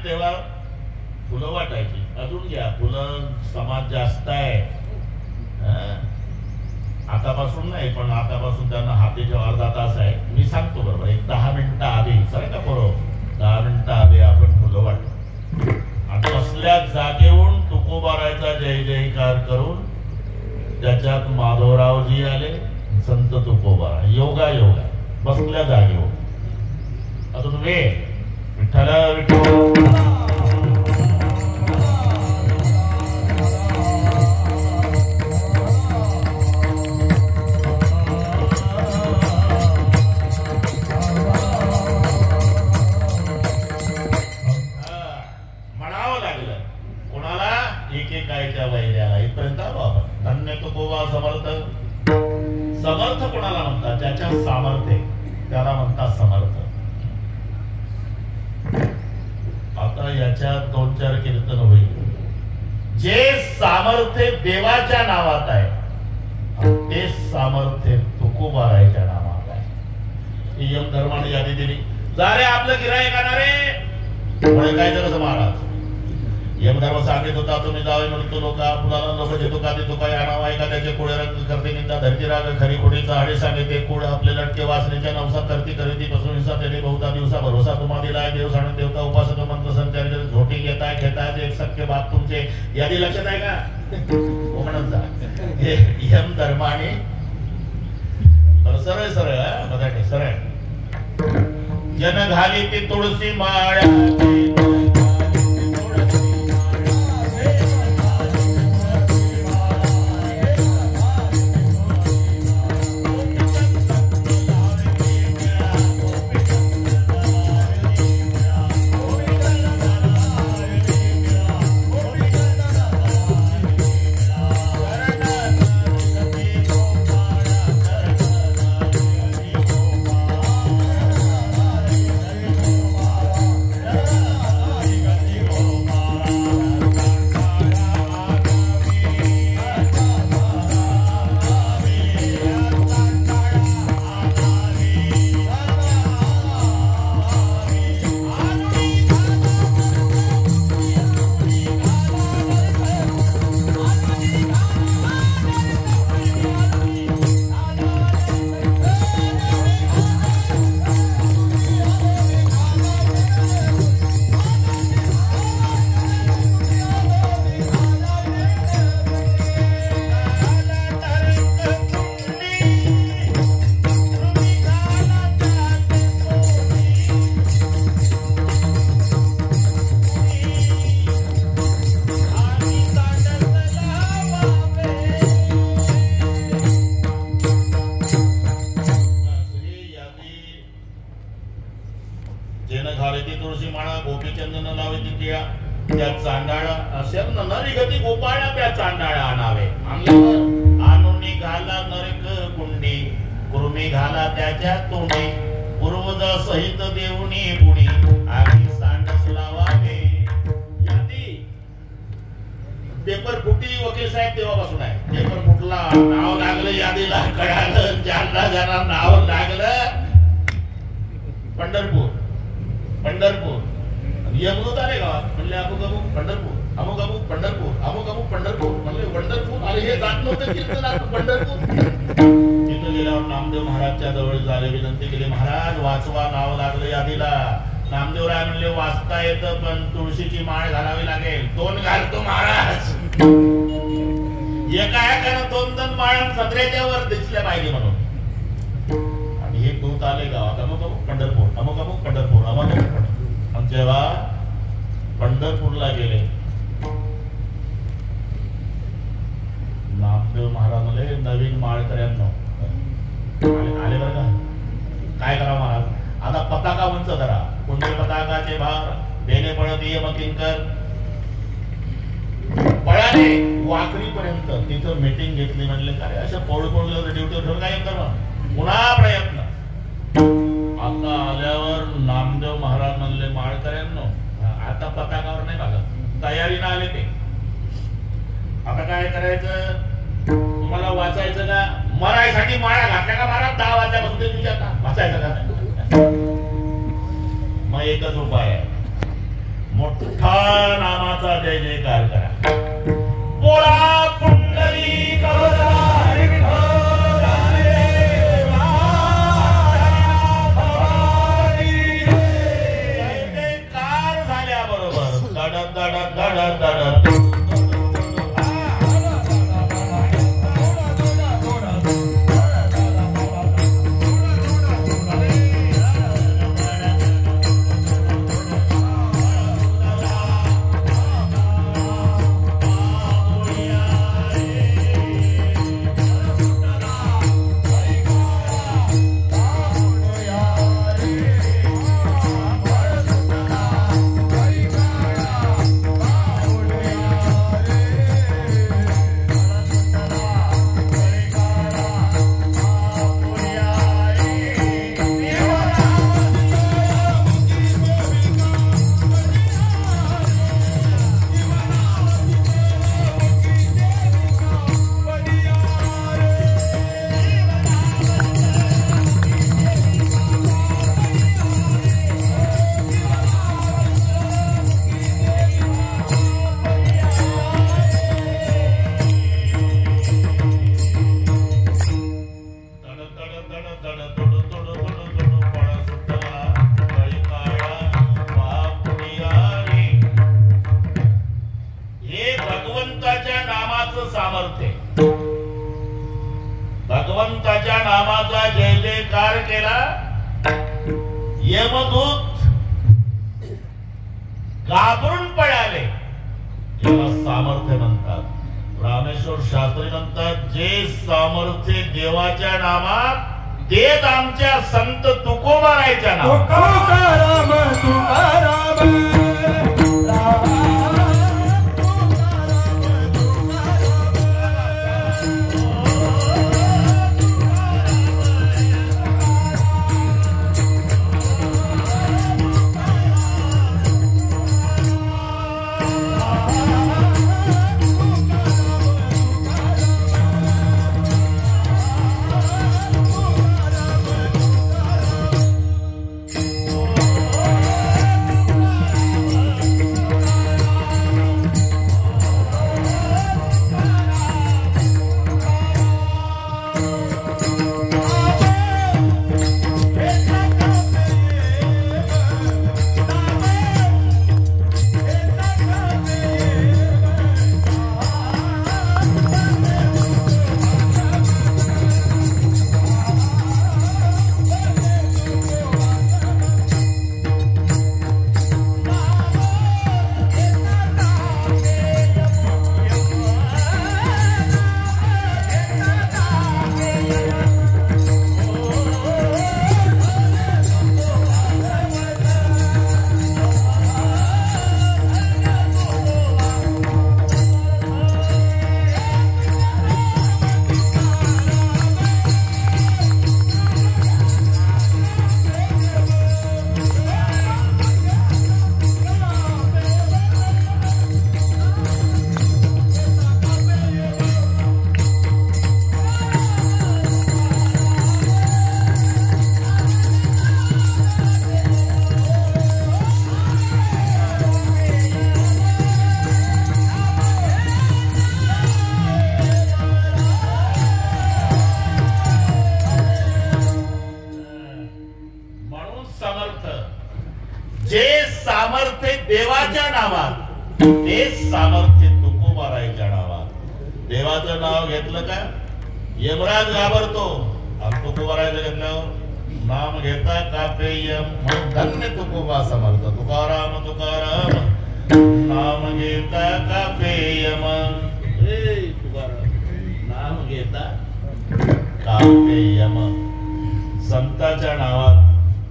Speaker 1: तेव्हा फुलं वाटायची. अजून घ्या फुलं, समाज जास्त आहे. आतापासून नाही, पण आतापासून त्यांना हातीच्या अर्धा तास आहे. मी सांगतो बरोबर, एक 10 मिनिटं आधी सर का बरोबर 10 मिनिटं आधी आपण फुलं वाटतो. आणि बसल्या जागेहून तुकोबारायचा जय जयकार करून त्याच्यात माधवरावजी आले, संत तुकोबा. योगा योगा बसल्या जागेहून. अजून वेळ विठ्ठल विठ्ठल. म्हणावं लागलं कोणाला, एकेकायच्या वैर्याला. इथपर्यंत आलो आपण. धन्य तुकोबा समर्थ. समर्थ कोणाला म्हणतात? ज्याच्या सामर्थ्य, त्याला म्हणतात समर्थ. आता याच्यात 2-4 कीर्तन होईल. जे सामर्थ्य देवाच्या नावात आहे, ते सामर्थ्य तुकोबारायच्या नावात आहे. यम धर्माने यादी दिली. जा रे आपलं गिरायक आणणारे काय जरा महाराज. यमधर्म सांगित होता, तुम्ही जावे म्हणतो लोका, फुलाला लोक देतो का देतो काय आणावा. एका त्याचे कोळे रंग करते निंदा, धरती राग खरी खोडीचा हाडे सांगितले. कोळ आपले लटके वासनेच्या नवसा करती खरेदी पासून हिंसा त्याने बहुता दिवसा भरोसा तुम्हा दिलाय. देव सांगून देवता उपासक मंत्र संचारी झोटी घेताय घेताय एक सख्य बाप तुमचे. यादी लक्षात आहे का? हो म्हणत जा. हे यम धर्माने सरळ सरळ बघा, सरळ. जन घाली ती तुळशी माळ्या, त्या चांडाळा असेल ना नरी गती गोपाळा त्या चांडाळा आणावे आणल्यावर आणून घाला नरक कुंडी कुर्मी घाला त्याच्या तोंडी पूर्वज सहित देऊनी बुडी आधी सांडस लावावे. पेपर फुटी वकील साहेब तेव्हापासून आहे. पेपर फुटला नाव लागलं यादीला कळालं ज्यांना ज्यांना नाव लागलं पंढरपूर पंढरपूर यमदूत आले गावात म्हणले अमुक अमुक पंढरपूर अमुक अमुक पंढरपूर अमुक अमुक पंढरपूर म्हणले पंढरपूर अरे हे जात नव्हतं कीर्तनात पंढरपूर. तिथं गेल्यावर नामदेव महाराजच्या जवळ झाले विनंती केली महाराज वाचवा नाव लागलं यादीला. नामदेवराय म्हणले वाचता येतं पण तुळशीची माळ घालावी लागेल. दोन घालतो महाराज एका एकानं दोन दोन माळा सदऱ्याच्या वर दिसल्या पाहिजे म्हणून. आणि हे दूत आले गावात अमुक अमुक पंढरपूर अमुक अमुक पंढरपूर अमुक अमुक पंढरपूर. जेव्हा पंढरपूरला गेले नामदेव महाराज म्हणले नवीन माळकऱ्यांना आले बरं का काय करा महाराज आता पताका उंच धरा कुंडल पताकाचे भार बेने पळत यमकिंकर पळाले वाकरी पर्यंत. तिथं मीटिंग घेतली म्हणले काय अशा पळू पळू ड्युटी ठेवून काय कर पुन्हा प्रयत्न. आता आल्यावर नामदेव महाराज म्हणले माळकऱ्यांनो आता पताकावर नाही बघा तयारीनं आले ते. आता काय करायचं तुम्हाला वाचायचं का मरायसाठी माळा घातल्या का महाराज 10 वाजल्यापासून ते तुझ्या का वाचायचं का. मग एकच उपाय आहे मोठा नामाचा जय जयकार करा. बोला पुंडलिक जयकार झाल्याबरोबर दडत दडत दडत दडत भगवंताच्या नामाचा जय जयकार केला. यमदूत घाबरून पळाले याला सामर्थ्य म्हणतात. रामेश्वर शास्त्री म्हणतात जे सामर्थ्य देवाच्या नामात तेच आमच्या संत तुकोबारायच्या नामात. तेच सामर्थ्य तुकोबारायच्या नावात. देवाचं नाव घेतलं का यमराज घाबरतो. आणि तुकोबारायचं घेतल्यावर नाम घेता कापे यम म्हणून धन्य तुकोबा समर्थ. तुकाराम तुकाराम नाम घेता कापे यम. तुकाराम नाम घेता कापे यम. संताच्या नावात,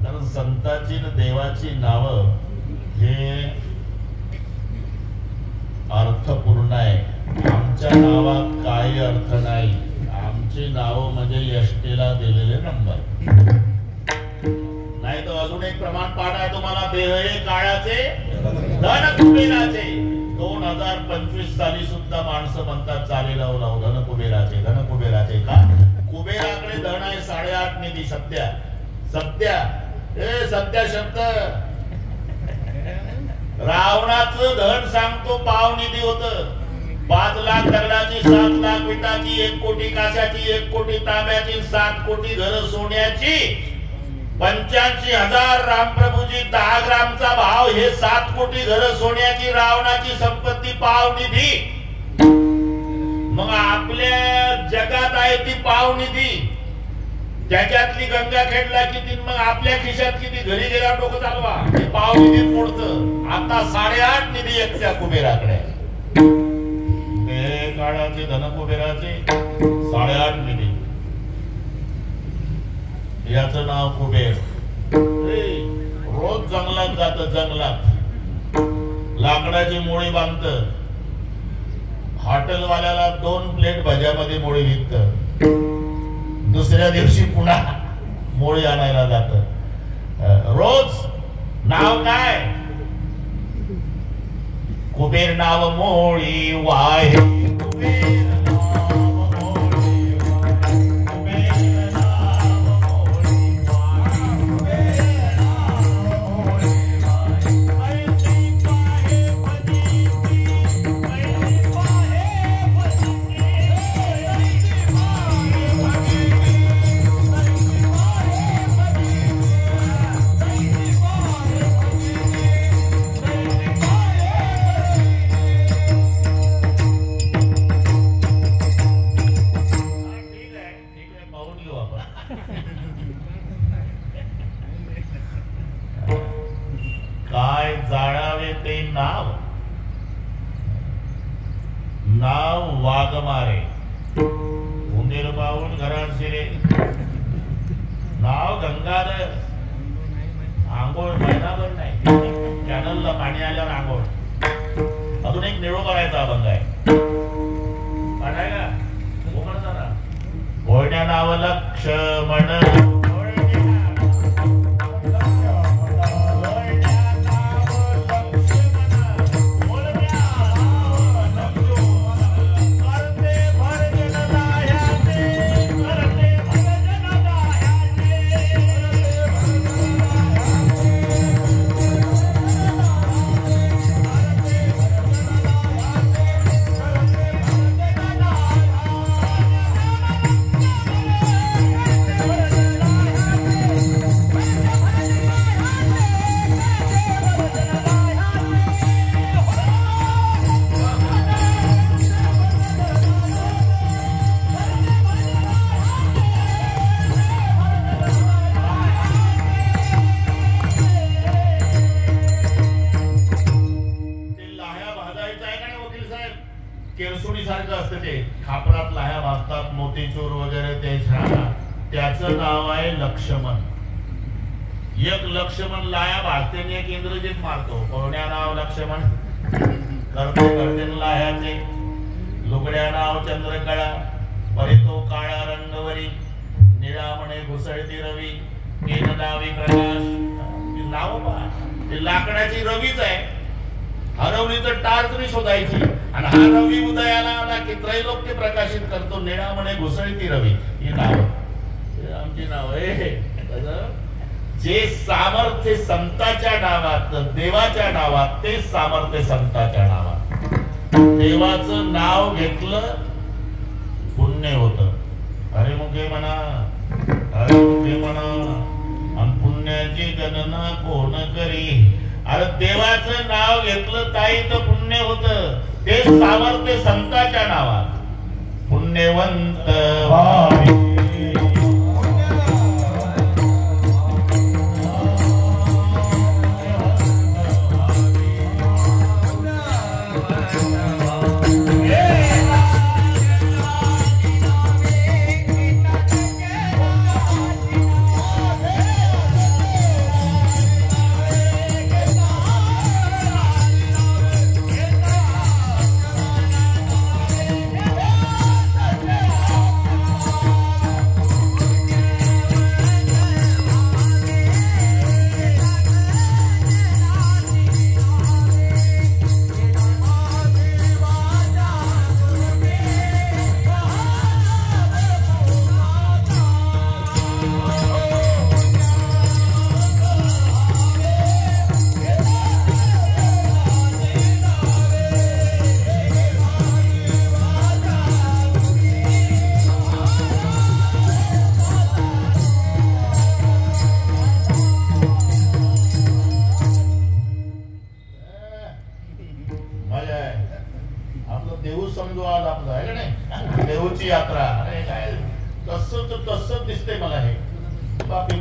Speaker 1: कारण संताची न देवाची नाव हे अर्थपूर्ण आहे. आमच्या नावात काही अर्थ नाही. आमची नाव म्हणजे यष्टीला दिलेले नंबर. नाही तर अजून एक प्रमाण पाठ आहे तुम्हाला. देह हे काळाचे धन कुबेराचे. 2025 साली सुद्धा माणसं म्हणतात चालेल धन कुबेराचे, धन कुबेराचे. का कुबेराकडे धन आहे 8.5 निधी. सत्या सत्या सत्या शब्द रावणाचं धन सांगतो पाव निधी होत. 5 लाख दगडाची, 7 लाख विटाची, 1 कोटी काशाची, 1 कोटी तांब्याची, 7 कोटी घर सोन्याची, 85,000 रामप्रभूजी, 10 ग्रामचा भाव, हे 7 कोटी घर सोन्याची रावणाची संपत्ती पाव निधी. मग आपल्या जगात आहे ती पाव निधी. त्याच्यातली गंगाखेडला किती, मग आपल्या खिशात किती, घरी गेला डोकं चालवा. पाव निधी मोडतं. आता 8.5 निधी एकट्या कुबेराकडे. ते काळाचे धन कुबेराचे 8.5 निधी. याचं नाव कुबेर. रोज जंगलात जात, जंगलात लाकडाची मोळी बांधत. हॉटेलवाल्याला 2 प्लेट भज्यामध्ये मोळी विकत. दुसऱ्या दिवशी पुन्हा मोळी आणायला जात. रोज. नाव काय? कुबेर नाव मोळी वाहे. कुबेर काय जाळावे ते नाव. नाव वाघमारे. उंदीर पाहून घरात शिरे. नाव गंगाधर. आंघोळ महिनाभर नाही. कॅनलला पाणी आल्यावर आंघोळ. अजून एक निळू करायचा अभंग आहे. पाठाय का हो म्हणता ना. भोळण्या नाव लक्ष्मण. केरसुणी सारखं असतं ते. खापरात लाह्या भाजतात, मोतीचूर वगैरे ते. त्याचं नाव आहे लक्ष्मण. एक लक्ष्मण लाह्या भाजते आणि एक इंग्रजीत मारतो. कोण्या नाव लक्ष्मण. करते करते लाह्याचे. लुगड्या नाव चंद्रकळा. परितो काळा रंगवरी. निळा म्हणे घुसळती रवी. केन नावी प्रकाश. नाव पहा, ते लाकडाची रवीच आहे. हरवली तर टार्च शोधायची. आणि हा रवी उदयाला आला की त्रैलोक्य प्रकाशित करतो. निळा म्हणे घुसळती रवी. ही नाव आमची नाव आहे. जे सामर्थ्य संताच्या नावात, देवाच्या नावात, ते सामर्थ्य संताच्या नावात. देवाचं नाव घेतलं पुण्य होत. अरे मुखे म्हणा, अरे मुखे म्हणा. आणि पुण्याची गणना कोण करी. अरे देवाचं नाव घेतलं ताई तर पुण्य पुण्य होतं ते सामर्थ्य संतांच्या नावात पुण्यवंत व्हावे. देऊची यात्रा अरे काय तसंच दिसते मला हे बापी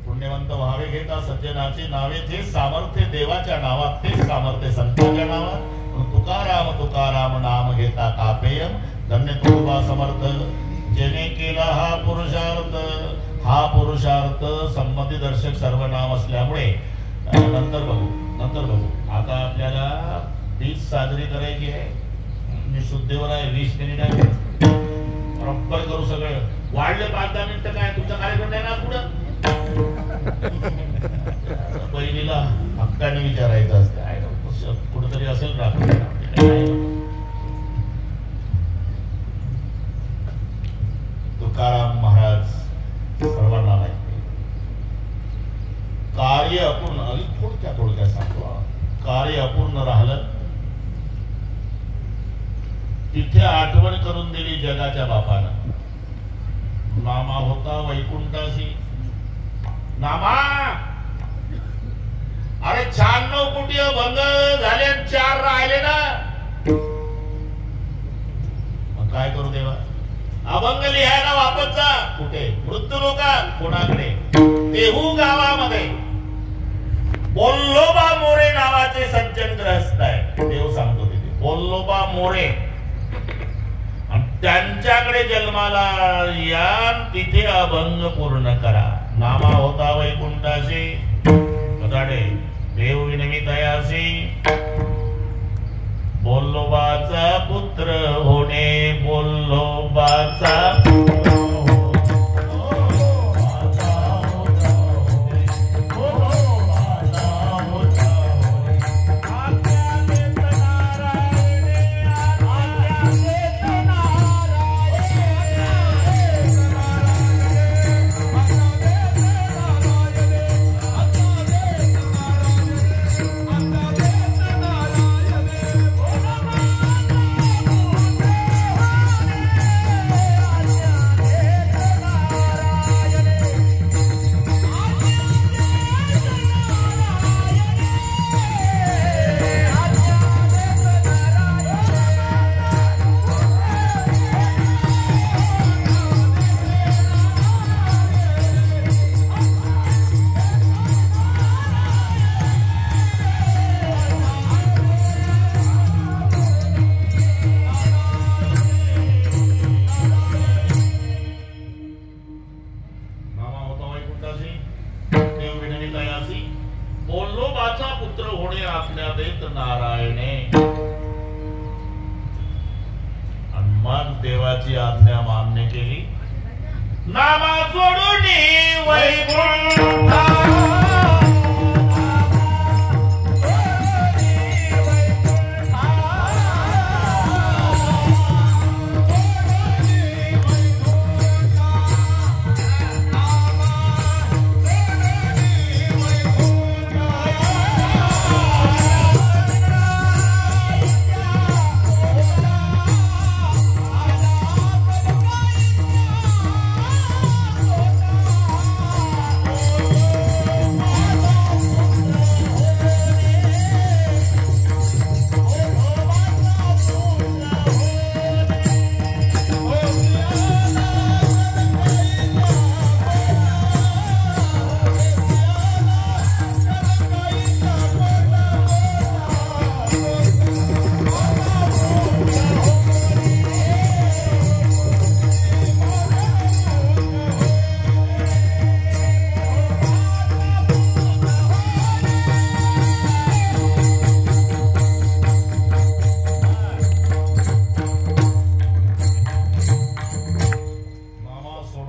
Speaker 1: पुण्यवंत व्हावे घेता सज्जनाची नावे ते सामर्थ्य देवाच्या नावात ते सामर्थ्य संतांच्या नावात. तुकाराम तुकाराम नाम घेता कापेयम धन्य तुकोबा समर्थ जेने केला हा पुरुषार्थ संबंधी दर्शक सर्वनाम असल्यामुळे नंतर बघू. आता आपल्याला तीच साजरी करायची आहे. मी शुद्धीवर आहे 20 मिनिट आहे बरोबर करू सगळं. वाढले 5-10 मिनिटं काय तुमचा कार्यक्रम नाही ना पुढं. पहिलीला हक्काने विचारायचं असतं कुठेतरी असेल तुकाराम महाराज सर्वांना माहिती. कार्य अपूर्ण थोडक्यात सांगतो. कार्य अपूर्ण राहिलं तिथे आठवण करून दिली जगाच्या बापानं. नामा होता वैकुंठासी नामा. अरे 96 कोटी अभंग झाले 4 राहिले ना. मग काय करू देवा. अभंग लिहायला वापस जा. कुठे मृत्यू लोका कोणाकडे तेहू गावामध्ये बोल्लोबा मोरे नावाचे सज्जन ग्रहस्थ आहे. देव सांगतो तिथे बोल्लोबा मोरे त्यांच्याकडे जन्माला या तिथे अभंग पूर्ण करा. नामा होता वैकुंठाशी बताडे देव विनमी तयासी बोल्लोबाचा पुत्र होणे बोल्लोबाचा बोल्लोबाचा पुत्र होणे आज्ञा देत नारायणे. आणि मग देवाची आज्ञा मान्य केली. नामा सोडून वैकुंठा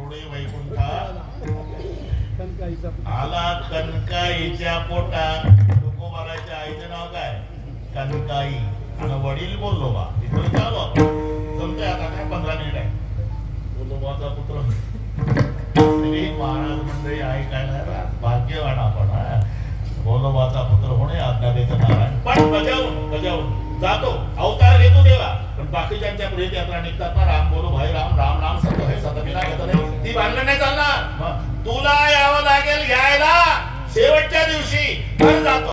Speaker 1: गरुडे वैकुंठा आला कनकाईच्या पोटात. तुकोबाराच्या आईचं नाव काय? कनकाई. आणि वडील बोललो बा. इकडे चालू आपण जमतंय आता काय 15 मिनिट आहे. बोलोबाचा पुत्र श्री महाराज मंडळी ऐकायला भाग्यवान आपण. बोलोबाचा पुत्र होणे आज्ञा देतं नारायण. पण बजावून जातो, अवतार घेतो देवा. पण बाकीच्यांच्या प्रेत यात्रा निघतात ना, राम बोलो भाई राम, राम राम सत है सत बिना घेत नाही. ती भांडण नाही चालणार. तुला यावं लागेल घ्यायला शेवटच्या दिवशी. जातो